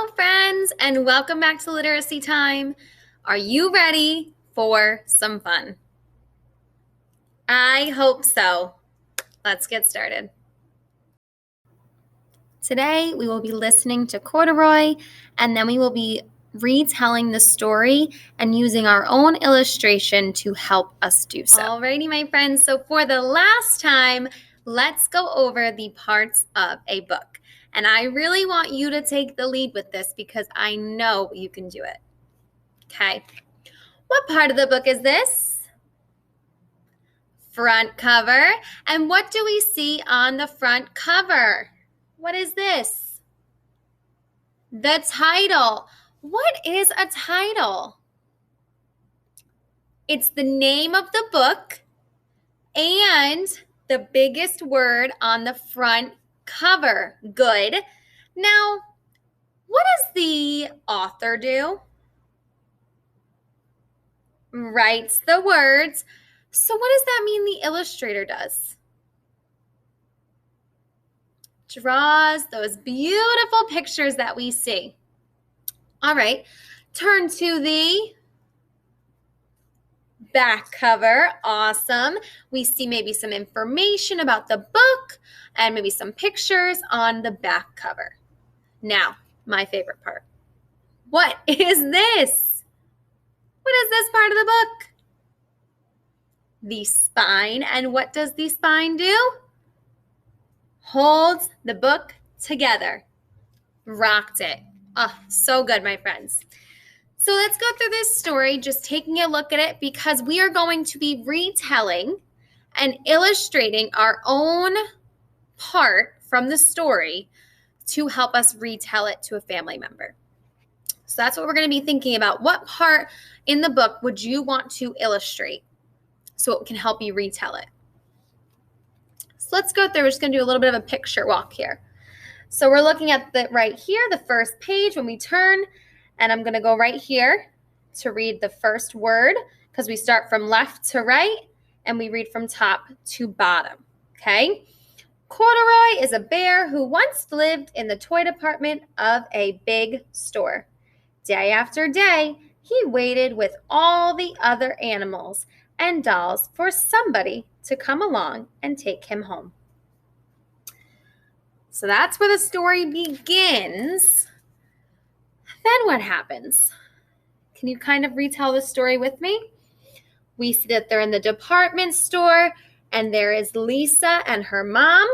Hello, friends, and welcome back to Literacy Time. Are you ready for some fun? I hope so. Let's get started. Today, we will be listening to Corduroy, and then we will be retelling the story and using our own illustration to help us do so. Alrighty, my friends. So for the last time, let's go over the parts of a book. And I really want you to take the lead with this because I know you can do it. Okay. What part of the book is this? Front cover. And what do we see on the front cover? What is this? The title. What is a title? It's the name of the book and the biggest word on the front cover. Good. Now, what does the author do? Writes the words. So what does that mean the illustrator does? Draws those beautiful pictures that we see. All right, turn to the back cover. Awesome. We see maybe some information about the book and maybe some pictures on the back cover. Now, my favorite part. What is this? What is this part of the book? The spine. And what does the spine do? Holds the book together. Rocked it. Oh, so good, my friends. So let's go through this story, just taking a look at it because we are going to be retelling and illustrating our own part from the story to help us retell it to a family member. So that's what we're going to be thinking about. What part in the book would you want to illustrate so it can help you retell it? So let's go through. We're just going to do a little bit of a picture walk here. So we're looking at the right here, the first page when we turn, and I'm going to go right here to read the first word because we start from left to right and we read from top to bottom. Okay. Corduroy is a bear who once lived in the toy department of a big store. Day after day, he waited with all the other animals and dolls for somebody to come along and take him home. So that's where the story begins. Then what happens? Can you kind of retell the story with me? We see that they're in the department store and there is Lisa and her mom.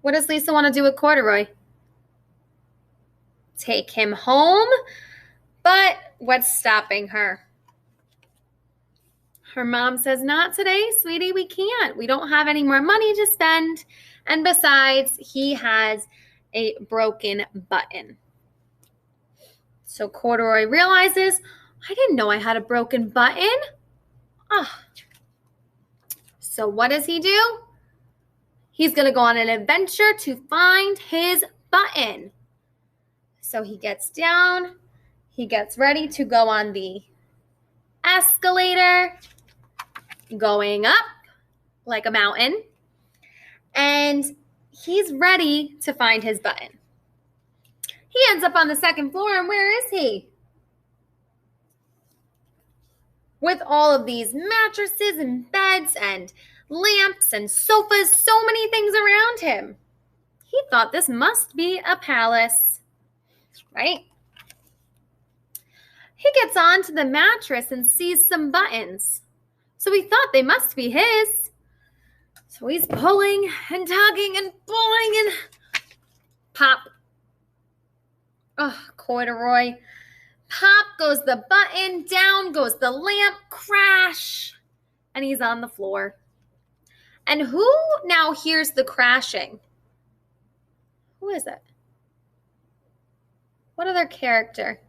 What does Lisa want to do with Corduroy? Take him home. But what's stopping her? Her mom says, not today, sweetie, we can't. We don't have any more money to spend. And besides, he has a broken button. So Corduroy realizes, I didn't know I had a broken button. So what does he do? He's going to go on an adventure to find his button. So he gets down. He gets ready to go on the escalator, going up like a mountain. And he's ready to find his button. He ends up on the second floor, and where is he? With all of these mattresses and beds and lamps and sofas, so many things around him. He thought this must be a palace, right? He gets onto the mattress and sees some buttons. So he thought they must be his. So he's pulling and tugging and pulling and pop. Oh, Corduroy. Pop goes the button, down goes the lamp, crash, and he's on the floor. And who now hears the crashing? Who is it? What other character?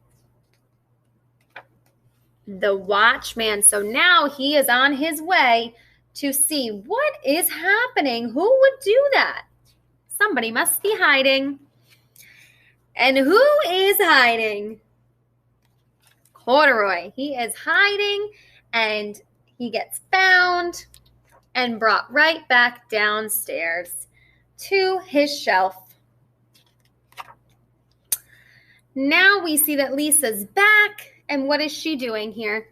The watchman. So now he is on his way to see what is happening. Who would do that? Somebody must be hiding. And who is hiding? Corduroy. He is hiding and he gets found and brought right back downstairs to his shelf. Now we see that Lisa's back, and what is she doing here?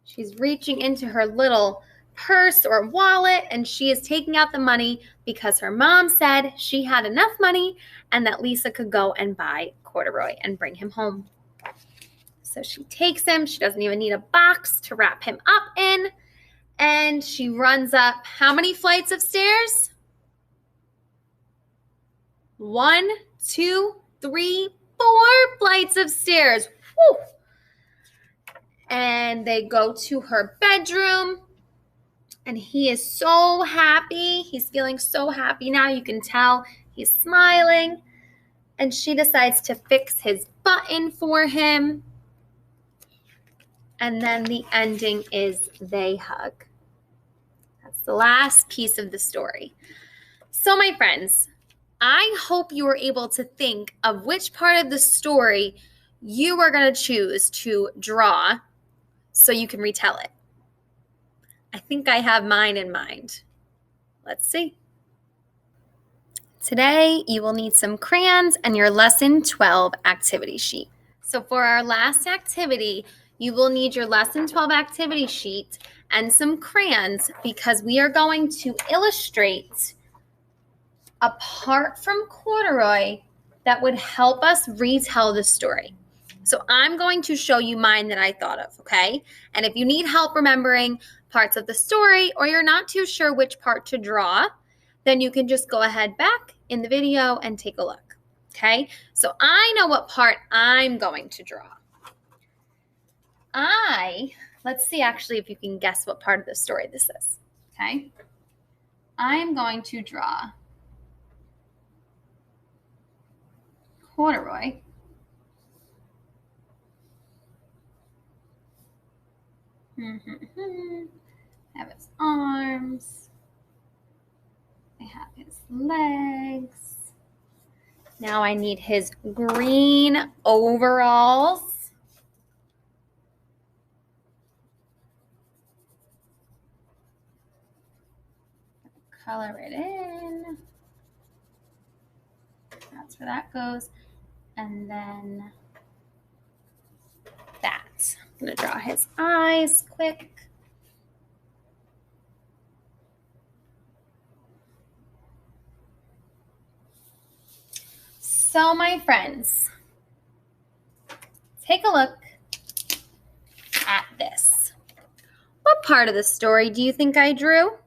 She's reaching into her little purse or wallet, and she is taking out the money because her mom said she had enough money and that Lisa could go and buy corduroy and bring him home. So she takes him. She doesn't even need a box to wrap him up in, and she runs up how many flights of stairs? 1, 2, 3, 4 flights of stairs. Woo! And they go to her bedroom, and he is so happy. He's feeling so happy now. You can tell he's smiling. And she decides to fix his button for him. And then the ending is they hug. That's the last piece of the story. So, my friends, I hope you were able to think of which part of the story you are going to choose to draw so you can retell it. I think I have mine in mind. Let's see. Today, you will need some crayons and your Lesson 12 activity sheet. So for our last activity, you will need your Lesson 12 activity sheet and some crayons because we are going to illustrate a part from corduroy that would help us retell the story. So I'm going to show you mine that I thought of, okay? And if you need help remembering parts of the story or you're not too sure which part to draw, then you can just go ahead back in the video and take a look, okay? So I know what part I'm going to draw. Let's see actually if you can guess what part of the story this is, okay? I'm going to draw corduroy. I have his arms. I have his legs. Now I need his green overalls. Color it in. That's where that goes. And then that. I'm going to draw his eyes quick. So, my friends, take a look at this. What part of the story do you think I drew?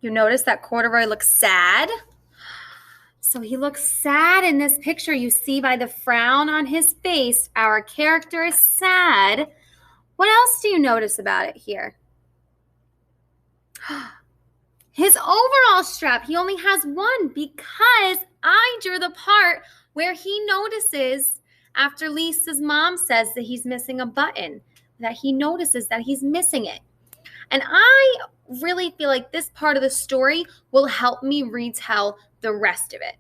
You notice that corduroy looks sad? So he looks sad in this picture. You see by the frown on his face, our character is sad. What else do you notice about it here? His overall strap, he only has one because I drew the part where he notices after Lisa's mom says that he's missing a button, that he notices that he's missing it. And I really feel like this part of the story will help me retell the rest of it.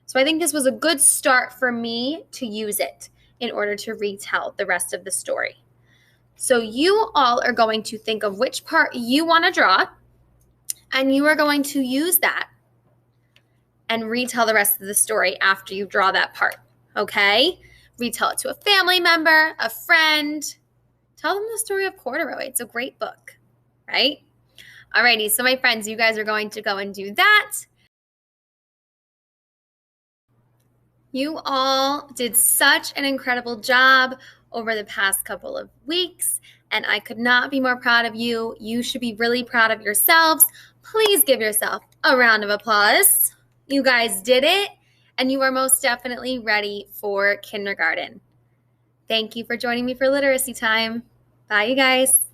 So I think this was a good start for me to use it in order to retell the rest of the story. So you all are going to think of which part you want to draw, and you are going to use that and retell the rest of the story after you draw that part, okay? Retell it to a family member, a friend. Tell them the story of corduroy. It's a great book, right? Alrighty, so my friends, you guys are going to go and do that. You all did such an incredible job over the past couple of weeks, and I could not be more proud of you. You should be really proud of yourselves. Please give yourself a round of applause. You guys did it, and you are most definitely ready for kindergarten. Thank you for joining me for Literacy Time. Bye, you guys.